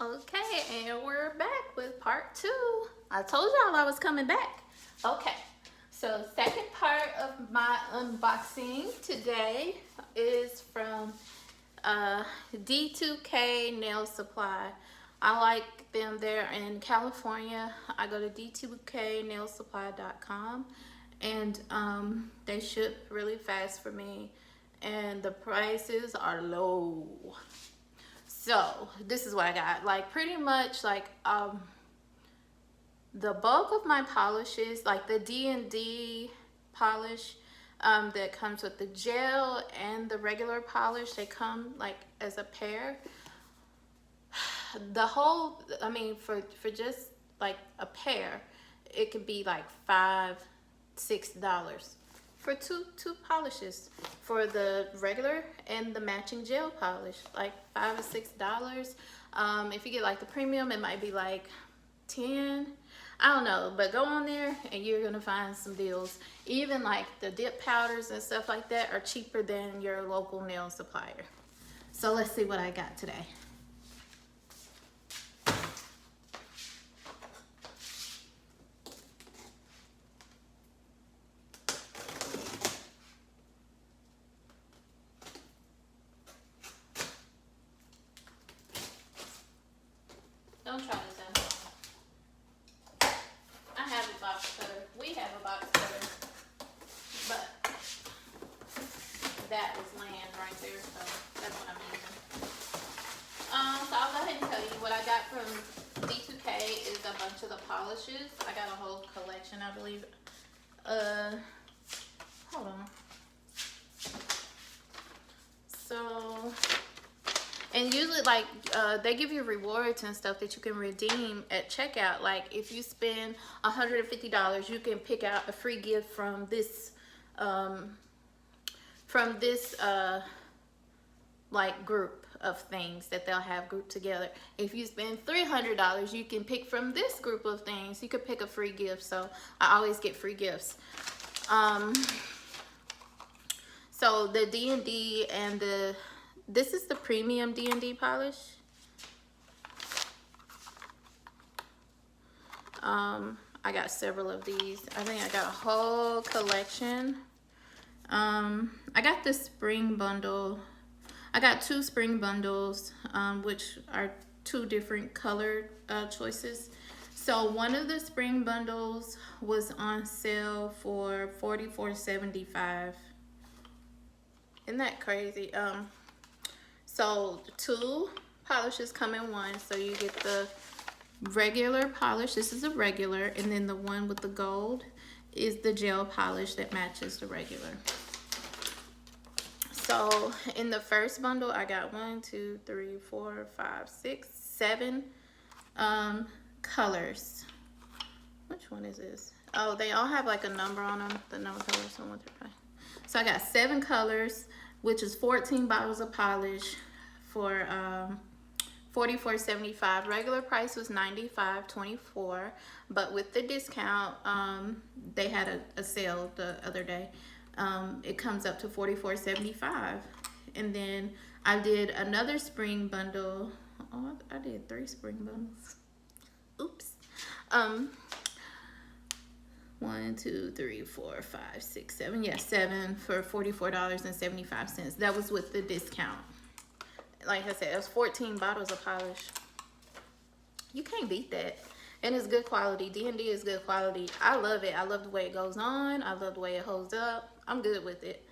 Okay, and we're back with part 2. I told y'all I was coming back. Okay, so second part of my unboxing today is from D2k Nail Supply. I like them. They're in California. I go to D2kNailSupply.com, and they ship really fast for me, and the prices are low. So this is what I got. Like pretty much like the bulk of my polishes, like the D&D polish that comes with the gel and the regular polish, they come like as a pair. The whole, I mean, for just like a pair, it could be like $5-6 for two polishes, for the regular and the matching gel polish, like $5 or $6. If you get like the premium, it might be like 10. I don't know, but go on there and you're gonna find some deals. Even like the dip powders and stuff like that are cheaper than your local nail supplier. So let's see what I got today. Don't try this at home. I have a box cutter. We have a box cutter, but that was laying right there, so that's what I'm using. So I'll go ahead and tell you what I got from D2K is a bunch of the polishes. I got a whole collection, I believe. Hold on. So, and usually like they give you rewards and stuff that you can redeem at checkout. Like if you spend $150, you can pick out a free gift from this like group of things that they'll have grouped together. If you spend $300, you can pick from this group of things. You could pick a free gift. So I always get free gifts. So the D&D and this is the premium D&D polish. I got several of these. I think I got a whole collection. I got the spring bundle. I got 2 spring bundles, which are 2 different color choices. So one of the spring bundles was on sale for $44.75. Isn't that crazy? So 2 polishes come in one. So you get the regular polish. This is a regular, and then the one with the gold is the gel polish that matches the regular. So in the first bundle, I got 7 colors. Which one is this? Oh, they all have like a number on them. The number colors. So I got 7 colors, which is 14 bottles of polish for $44.75. Regular price was $95.24, but with the discount, they had a sale the other day. It comes up to $44.75. And then I did another spring bundle. Oh, I did 3 spring bundles. Oops. 1, 2, 3, 4, 5, 6, 7. Yeah, 7 for $44.75. That was with the discount. Like I said, it was 14 bottles of polish. You can't beat that. And it's good quality. D&D is good quality. I love it. I love the way it goes on. I love the way it holds up. I'm good with it.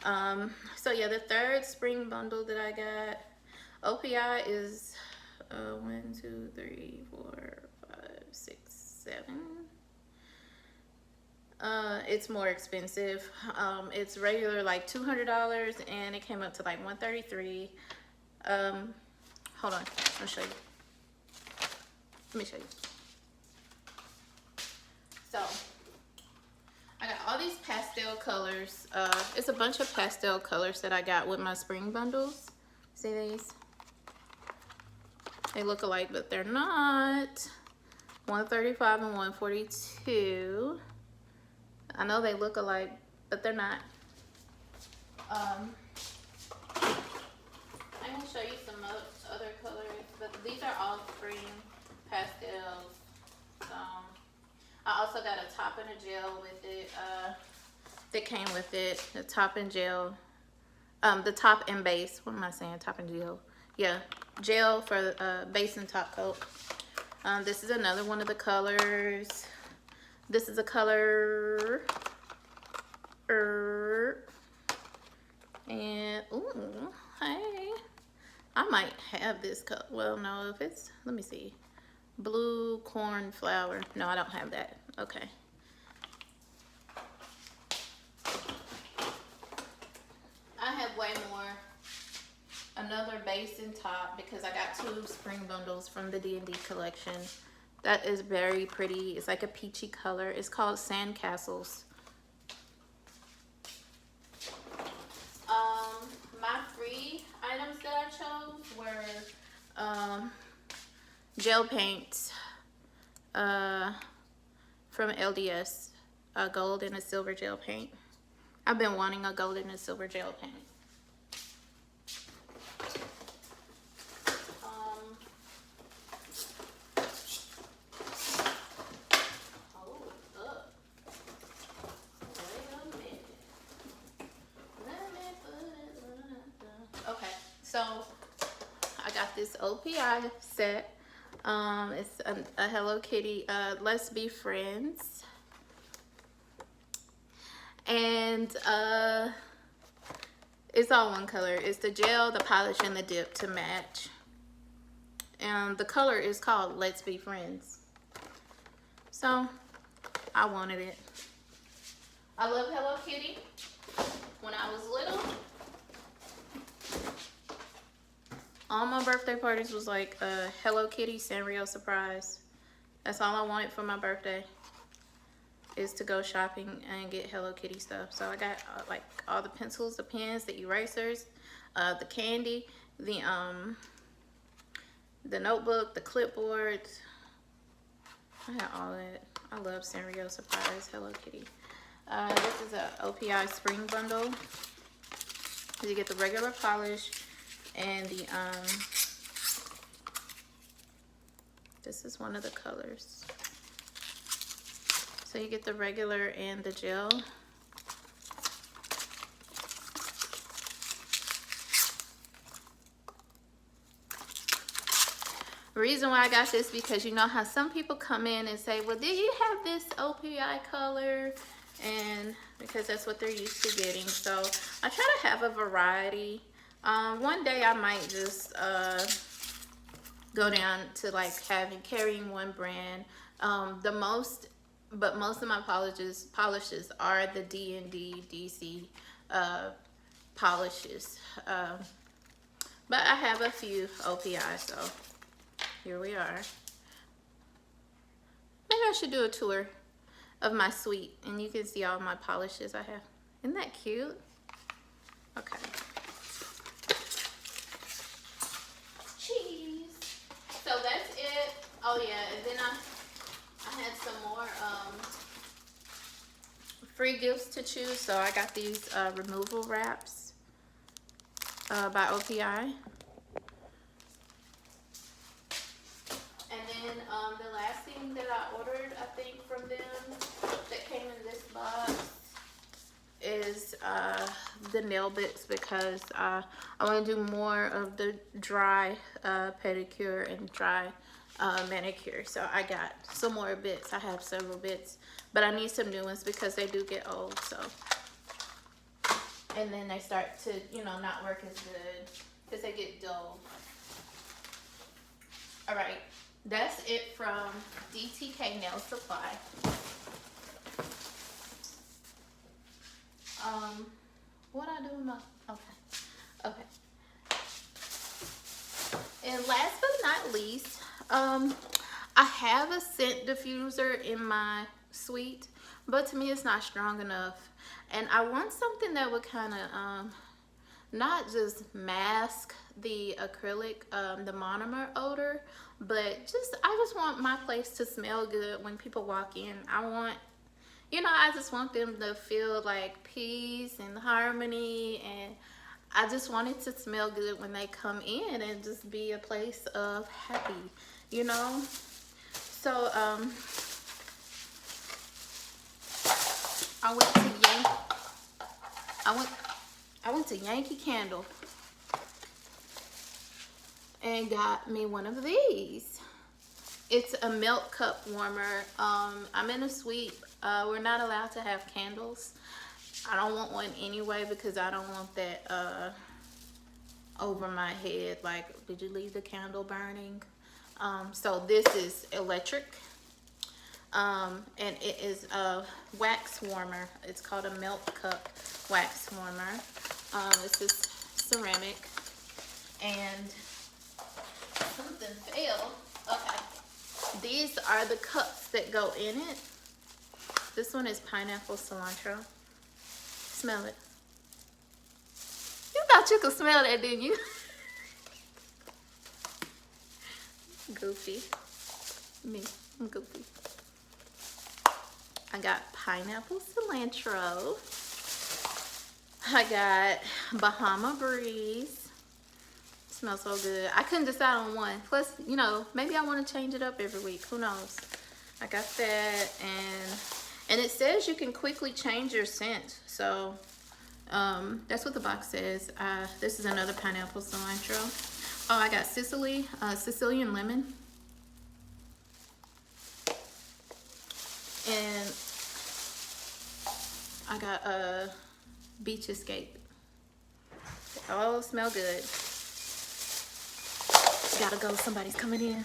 So yeah, the third spring bundle that I got, OPI is 1, 2, 3, 4, 5, 6, 7. It's more expensive. It's regular like $200, and it came up to like $133. Hold on, I'll show you. Let me show you. So I got all these pastel colors. It's a bunch of pastel colors that I got with my spring bundles. See these? They look alike, but they're not. 135 and 142. I know they look alike, but they're not. I'm gonna show you some other colors, but these are all spring pastels. I also got a top and a gel with it. That came with it. The top and gel. The top and base. What am I saying? Top and gel. Yeah, gel for base and top coat. This is another one of the colors. This is a color. And ooh, hey, I might have this color. Well, no, if it's, let me see, blue cornflower. No, I don't have that. Okay. I have way more. Another base and top because I got 2 spring bundles from the D&D collection. That is very pretty. It's like a peachy color. It's called Sandcastles. My free items that I chose were gel paints from LDS, a gold and a silver gel paint. I've been wanting a gold and a silver gel paint. So I got this OPI set. It's a Hello Kitty, Let's Be Friends. And it's all one color. It's the gel, the polish, and the dip to match. And the color is called Let's Be Friends. So I wanted it. I love Hello Kitty. When I was little, all my birthday parties was like a Hello Kitty Sanrio surprise. That's all I wanted for my birthday, is to go shopping and get Hello Kitty stuff. So I got like all the pencils, the pens, the erasers, the candy, the notebook, the clipboards. I had all that. I love Sanrio surprise Hello Kitty. This is a OPI Spring Bundle. You get the regular polish and the this is one of the colors. So you get the regular and the gel. The reason why I got this, because you know how some people come in and say, well, did you have this OPI color? And because that's what they're used to getting. So I try to have a variety. One day I might just go down to like carrying one brand. Most of my polishes are the D&D DC polishes. But I have a few OPI, so here we are. Maybe I should do a tour of my suite and you can see all my polishes I have. Isn't that cute? Okay. Cheese. So that's it. Oh yeah, and then I had some more free gifts to choose. So I got these removal wraps by OPI. And then the last thing that I ordered, I think, from them that came in this box is the nail bits, because I want to do more of the dry pedicure and dry manicure. So I got some more bits. I have several bits, but I need some new ones because they do get old. So, and then they start to, you know, not work as good because they get dull. All right, that's it from D2k Nail Supply. What I do with my, okay. And last but not least, I have a scent diffuser in my suite, but to me it's not strong enough. And I want something that would kind of, not just mask the acrylic, the monomer odor, but I just want my place to smell good when people walk in. I just want them to feel like peace and harmony, and I just want it to smell good when they come in and just be a place of happy, you know? So, I went to Yankee Candle and got me one of these. It's a milk cup warmer. I'm in a suite. We're not allowed to have candles. I don't want one anyway because I don't want that over my head. Like, did you leave the candle burning? So this is electric. And it is a wax warmer. It's called a milk cup wax warmer. This is ceramic. And something fell. Okay. These are the cups that go in it. This one is pineapple cilantro. Smell it. You thought you could smell that, didn't you? Goofy. Me, I'm goofy. I got pineapple cilantro. I got Bahama Breeze. Smells so good. I couldn't decide on one. Plus, you know, maybe I want to change it up every week. Who knows? I got that, and it says you can quickly change your scent. So that's what the box says. This is another pineapple cilantro. Oh, I got Sicilian lemon. And I got a beach escape. Oh, smell good. Gotta go, somebody's coming in.